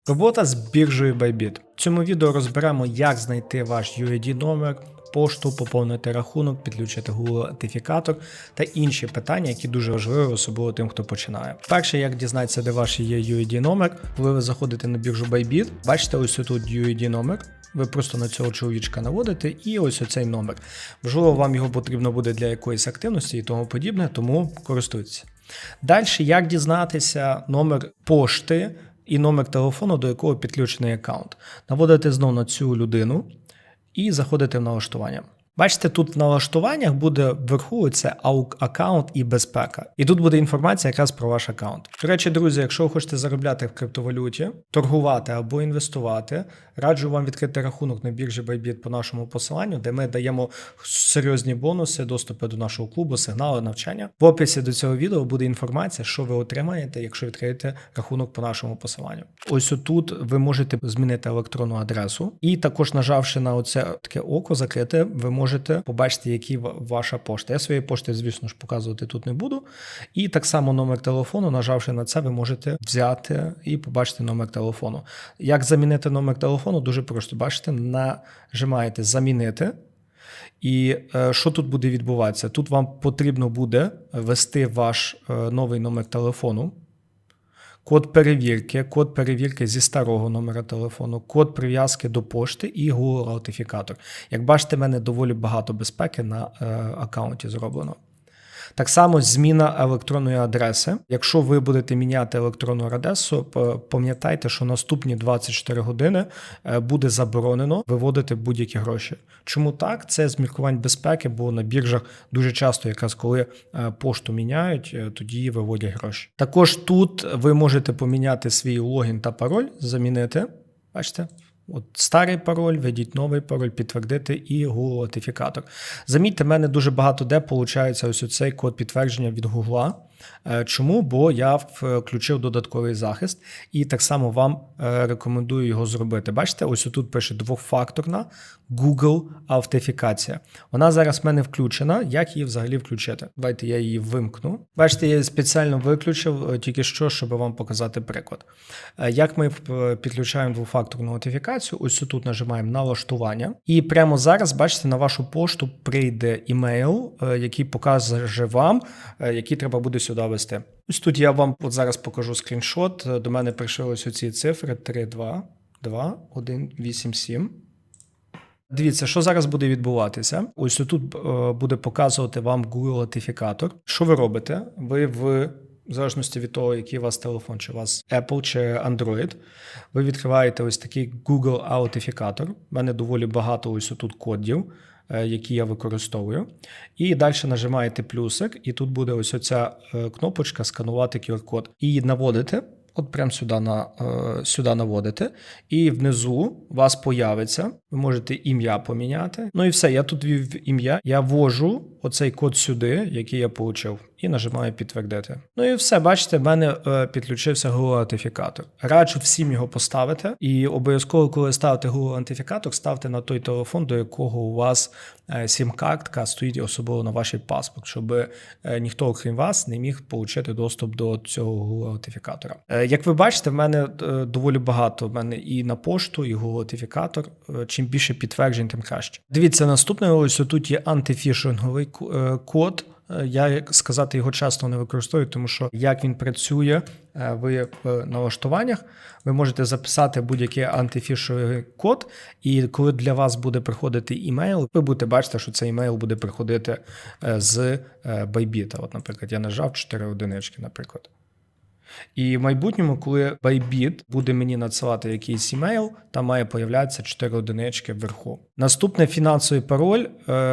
Робота з біржею Bybit. В цьому відео розберемо, як знайти ваш UID номер, пошту, поповнити рахунок, підключити Google Аутентифікатор та інші питання, які дуже важливі, особливо тим, хто починає. Перше, як дізнатися, де ваш є UID номер, коли ви заходите на біржу Bybit, бачите ось тут UID номер. Ви просто на цього чоловічка наводите і ось оцей номер. Можливо, вам його потрібно буде для якоїсь активності і тому подібне, тому користуйтесь. Далі, як дізнатися номер пошти і номер телефону, до якого підключений аккаунт. Наводите знову на цю людину і заходите в налаштування. Бачите, тут в налаштуваннях буде вверху це аккаунт і безпека. І тут буде інформація якраз про ваш аккаунт. До речі, друзі, якщо ви хочете заробляти в криптовалюті, торгувати або інвестувати, раджу вам відкрити рахунок на біржі Bybit по нашому посиланню, де ми даємо серйозні бонуси, доступи до нашого клубу, сигнали, навчання. В описі до цього відео буде інформація, що ви отримаєте, якщо відкриєте рахунок по нашому посиланню. Ось отут ви можете змінити електронну адресу і також нажавши на оце таке око закрите, ви можете побачити, які ваша пошта. Я своєї пошти, звісно ж, показувати тут не буду. І так само номер телефону, нажавши на це, ви можете взяти і побачити номер телефону. Як замінити номер телефону? Дуже просто. Бачите, нажимаєте «Замінити». І що тут буде відбуватися? Тут вам потрібно буде ввести ваш новий номер телефону, код перевірки зі старого номера телефону, код прив'язки до пошти і Google Аутентифікатор. Як бачите, в мене доволі багато безпеки на аккаунті зроблено. Так само зміна електронної адреси. Якщо ви будете міняти електронну адресу, пам'ятайте, що наступні 24 години буде заборонено виводити будь-які гроші. Чому так? Це з міркувань безпеки, бо на біржах дуже часто, якраз коли пошту міняють, тоді виводять гроші. Також тут ви можете поміняти свій логін та пароль, замінити. Бачите? От старий пароль, введіть новий пароль, підтвердити і Google Аутентифікатор. Замітьте, в мене дуже багато де виходить ось цей код підтвердження від Google. Чому? Бо я включив додатковий захист і так само вам рекомендую його зробити. Бачите, ось тут пише двофакторна Google Аутентифікація. Вона зараз в мене включена. Як її взагалі включити? Давайте я її вимкну. Бачите, я її спеціально виключив тільки що, щоб вам показати приклад. Як ми підключаємо двофакторну аутентифікацію, ось тут нажимаємо налаштування. І прямо зараз, бачите, на вашу пошту прийде імейл, який покаже вам, який треба буде сюди ввести. Ось тут я вам от зараз покажу скріншот. До мене прийшли ось ці цифри 3, 2, 2, 1, 8, 7. Дивіться, що зараз буде відбуватися. Ось тут буде показувати вам Google Аутентифікатор. Що ви робите? Ви в залежності від того, який у вас телефон, чи у вас Apple, чи Android, ви відкриваєте ось такий Google Аутентифікатор. У мене доволі багато ось тут кодів, які я використовую. І далі нажимаєте плюсик, і тут буде ось оця кнопочка «Сканувати QR-код». І наводите, от прямо сюди наводите, і внизу у вас появиться, ви можете ім'я поміняти. Ну і все, я тут ввів ім'я, я ввожу оцей код сюди, який я отримав, і нажимаю підтвердити. Ну і все, бачите, в мене підключився Google Аутентифікатор. Раджу всім його поставити, і обов'язково, коли ставите Google Аутентифікатор, ставте на той телефон, до якого у вас сім-картка стоїть особливо на вашій паспорт, щоб ніхто, окрім вас, не міг отримати доступ до цього Google Аутентифікатора. Як ви бачите, в мене доволі багато, в мене і на пошту, і Google Аутентифікатор. Чим більше підтверджень, тим краще. Дивіться, наступне, ось тут є антифішинговий код. Я, як сказати, його часто не використовую, тому що як він працює, ви в налаштуваннях, ви можете записати будь-який антифішинговий код, і коли для вас буде приходити імейл, ви будете бачити, що цей імейл буде приходити з Bybit. От, наприклад, я нажав 4 одинички, наприклад. І в майбутньому, коли Bybit буде мені надсилати якийсь імейл, там має появлятися 4 одинички вверху. Наступний фінансовий пароль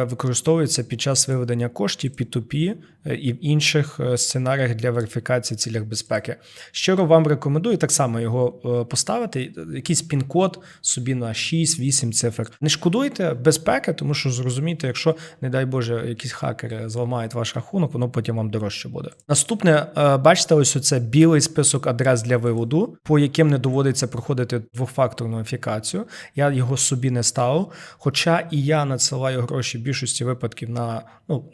використовується під час виведення коштів P2P і в інших сценаріях для верифікації цілях безпеки. Щиро вам рекомендую так само його поставити, якийсь пін-код собі на 6-8 цифр. Не шкодуйте безпеки, тому що зрозумійте, якщо, не дай Боже, якісь хакери зламають ваш рахунок, воно потім вам дорожче буде. Наступне, бачите, ось оце біле цілий список адрес для виводу, по яким не доводиться проходити двохфакторну верифікацію. Я його собі не ставив, хоча і я надсилаю гроші в більшості випадків на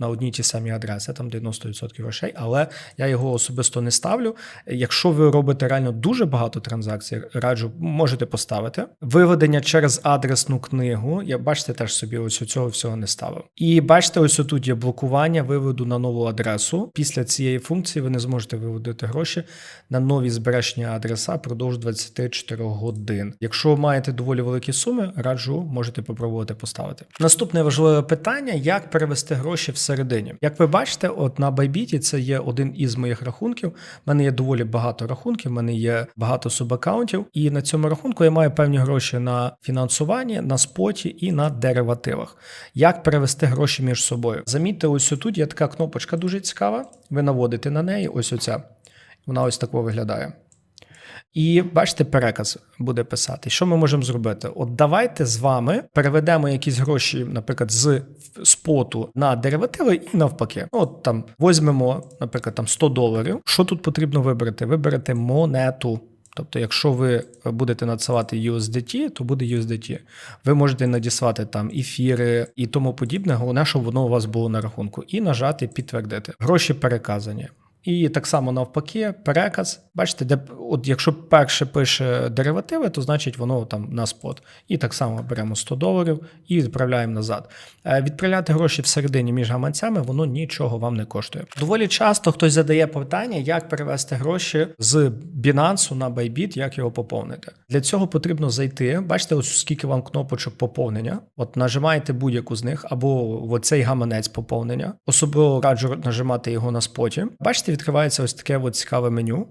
одні й ті самі адреси, там 90% грошей, але я його особисто не ставлю. Якщо ви робите реально дуже багато транзакцій, раджу, можете поставити. Виведення через адресну книгу, я бачите, теж собі ось цього всього не ставив. І бачите, ось тут є блокування виводу на нову адресу. Після цієї функції ви не зможете виводити гроші на нові збережені адреса впродовж 24 годин. Якщо маєте доволі великі суми, раджу, можете попробувати поставити. Наступне важливе питання, як перевести гроші всередині. Як ви бачите, от на Bybit це є один із моїх рахунків. У мене є доволі багато рахунків, в мене є багато субаккаунтів, і на цьому рахунку я маю певні гроші на фінансуванні, на споті і на деривативах. Як перевести гроші між собою? Замітьте, ось тут є така кнопочка дуже цікава, ви наводите на неї, ось оця. Вона ось так виглядає. І бачите, переказ буде писати. Що ми можемо зробити? От давайте з вами переведемо якісь гроші, наприклад, з споту на деривативи і навпаки. От там візьмемо, наприклад, там $100. Що тут потрібно вибрати? Виберете монету. Тобто, якщо ви будете надсилати USDT, то буде USDT. Ви можете надіслати там ефіри і тому подібне. Головне, щоб воно у вас було на рахунку. І нажати «Підтвердити». Гроші переказані. І так само навпаки, переказ. Бачите, де, от якщо перше пише деривативи, то значить воно там на спот. І так само беремо $100 і відправляємо назад. Відправляти гроші всередині між гаманцями, воно нічого вам не коштує. Доволі часто хтось задає питання, як перевести гроші з Binance на Bybit, як його поповнити. Для цього потрібно зайти, бачите, ось скільки вам кнопочок поповнення. От нажимаєте будь-яку з них, або в цей гаманець поповнення. Особливо раджу нажимати його на споті. Бачите, відкривається ось таке от цікаве меню.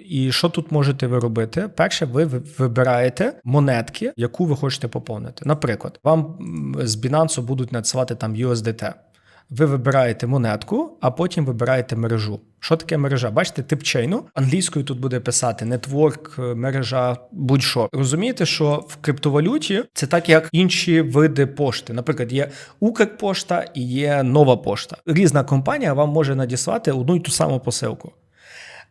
І що тут можете ви робити? Перше, ви вибираєте монетки, яку ви хочете поповнити. Наприклад, вам з Binance будуть надсилати там USDT. Ви вибираєте монетку, а потім вибираєте мережу. Що таке мережа? Бачите, тип чейну. Англійською тут буде писати нетворк, мережа, будь-що. Розумієте, що в криптовалюті це так, як інші види пошти. Наприклад, є Укрпошта і є Нова пошта. Різна компанія вам може надіслати одну й ту саму посилку.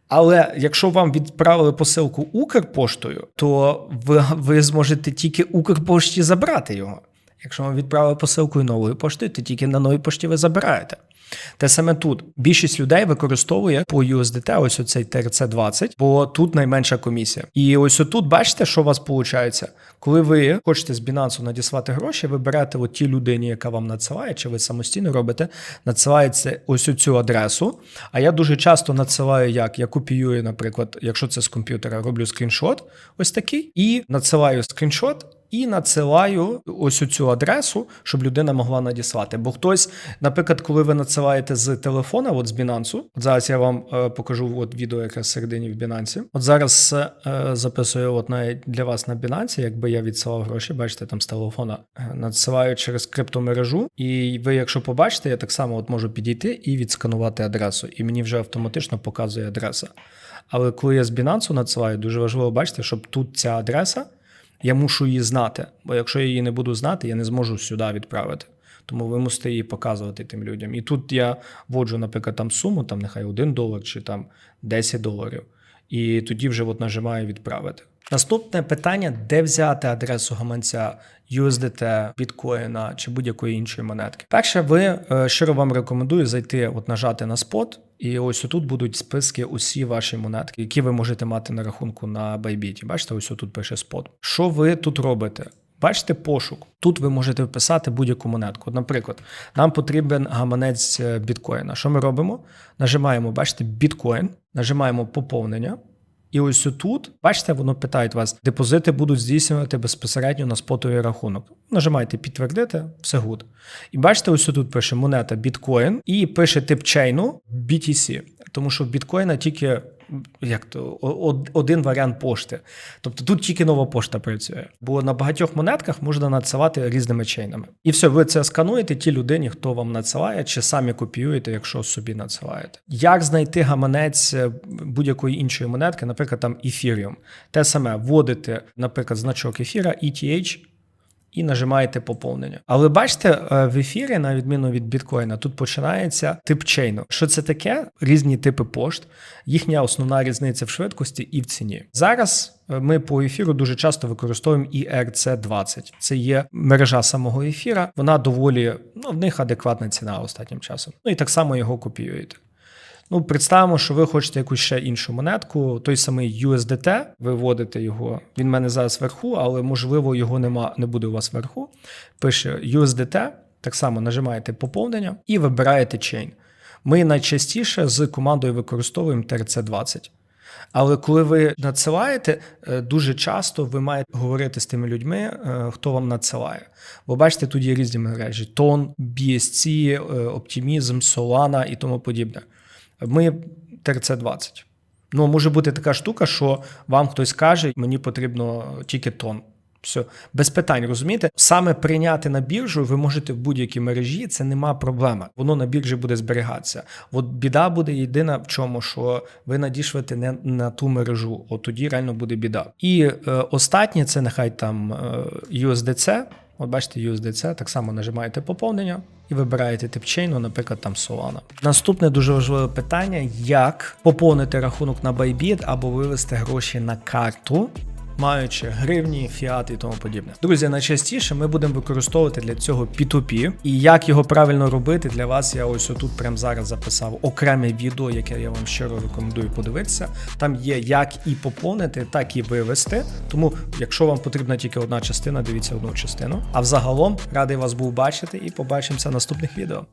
Але якщо вам відправили посилку Укрпоштою, то ви зможете тільки Укрпошті забрати його. Якщо вам відправили посилкою Новою поштою, то тільки на Новій пошті ви забираєте. Те саме тут. Більшість людей використовує по USDT ось оцей TRC20, бо тут найменша комісія. І ось тут бачите, що у вас виходить? Коли ви хочете з Binance надіслати гроші, ви берете от ті людині, яка вам надсилає, чи ви самостійно робите, надсилається ось цю адресу. А я дуже часто надсилаю як? Я копіюю, наприклад, якщо це з комп'ютера, роблю скріншот ось такий, і надсилаю скріншот, і надсилаю ось цю адресу, щоб людина могла надіслати. Бо хтось, наприклад, коли ви надсилаєте з телефона, от з Binance, от зараз я вам покажу от відео якраз всередині в Binance. От зараз записую от для вас на Binance, якби я відсилав гроші, бачите, там з телефона надсилаю через криптомережу, і ви, якщо побачите, я так само от можу підійти і відсканувати адресу, і мені вже автоматично показує адреса. Але коли я з Binance надсилаю, дуже важливо бачити, щоб тут ця адреса, я мушу її знати, бо якщо я її не буду знати, я не зможу сюди відправити. Тому ви мусите її показувати тим людям. І тут я вводжу, наприклад, там суму, там нехай $1 чи там $10. І тоді вже от нажимаю відправити. Наступне питання, де взяти адресу гаманця USDT, біткоїна чи будь-якої іншої монетки. Перше, щиро вам рекомендую зайти, от нажати на спот, і ось тут будуть списки усі ваші монетки, які ви можете мати на рахунку на Bybit. Бачите, ось тут пише спот. Що ви тут робите? Бачите пошук. Тут ви можете вписати будь-яку монетку. Наприклад, нам потрібен гаманець біткоїна. Що ми робимо? Нажимаємо, бачите, біткоін, нажимаємо поповнення. І ось тут, бачите, воно питає вас, депозити будуть здійснювати безпосередньо на спотовий рахунок. Нажимаєте підтвердити, все гуд. І бачите, ось тут пише монета біткоін і пише тип чейну BTC. Тому що в біткоїна тільки один варіант пошти. Тобто тут тільки нова пошта працює. Бо на багатьох монетках можна надсилати різними чейнами. І все, ви це скануєте тій людині, хто вам надсилає, чи самі копіюєте, якщо собі надсилаєте. Як знайти гаманець будь-якої іншої монетки, наприклад, там Ethereum? Те саме, вводите, наприклад, значок ефіра, ETH, і нажимаєте поповнення. Але бачите, в ефірі, на відміну від біткоїна, тут починається тип чейну. Що це таке? Різні типи пошт, їхня основна різниця в швидкості і в ціні. Зараз ми по ефіру дуже часто використовуємо ERC20. Це є мережа самого ефіра, вона доволі, в них адекватна ціна останнім часом. І так само його копіюєте. Представимо, що ви хочете якусь ще іншу монетку, той самий USDT, ви вводите його, він в мене зараз вверху, але можливо його не буде у вас вверху. Пише USDT, так само нажимаєте поповнення і вибираєте чейн. Ми найчастіше з командою використовуємо TRC20. Але коли ви надсилаєте, дуже часто ви маєте говорити з тими людьми, хто вам надсилає. Бо бачите, тут є різні мережі: Ton, BSC, Optimism, Solana і тому подібне. Ми TRC20. Може бути така штука, що вам хтось каже, мені потрібно тільки Ton. Все, без питань, розумієте? Саме прийняти на біржу ви можете в будь-якій мережі, це нема проблеми. Воно на біржі буде зберігатися. От біда буде єдина в чому, що ви надішлете не на ту мережу, от тоді реально буде біда. І останнє, це нехай там USDC. От бачите, USDC, так само нажимаєте поповнення і вибираєте тип чейну, наприклад, там Solana. Наступне дуже важливе питання, як поповнити рахунок на Bybit або вивести гроші на карту, маючи гривні, фіат і тому подібне. Друзі, найчастіше ми будемо використовувати для цього P2P. І як його правильно робити, для вас я ось отут прямо зараз записав окреме відео, яке я вам щиро рекомендую подивитися. Там є як і поповнити, так і вивести. Тому, якщо вам потрібна тільки одна частина, дивіться одну частину. А взагалом, радий вас був бачити і побачимося в наступних відео.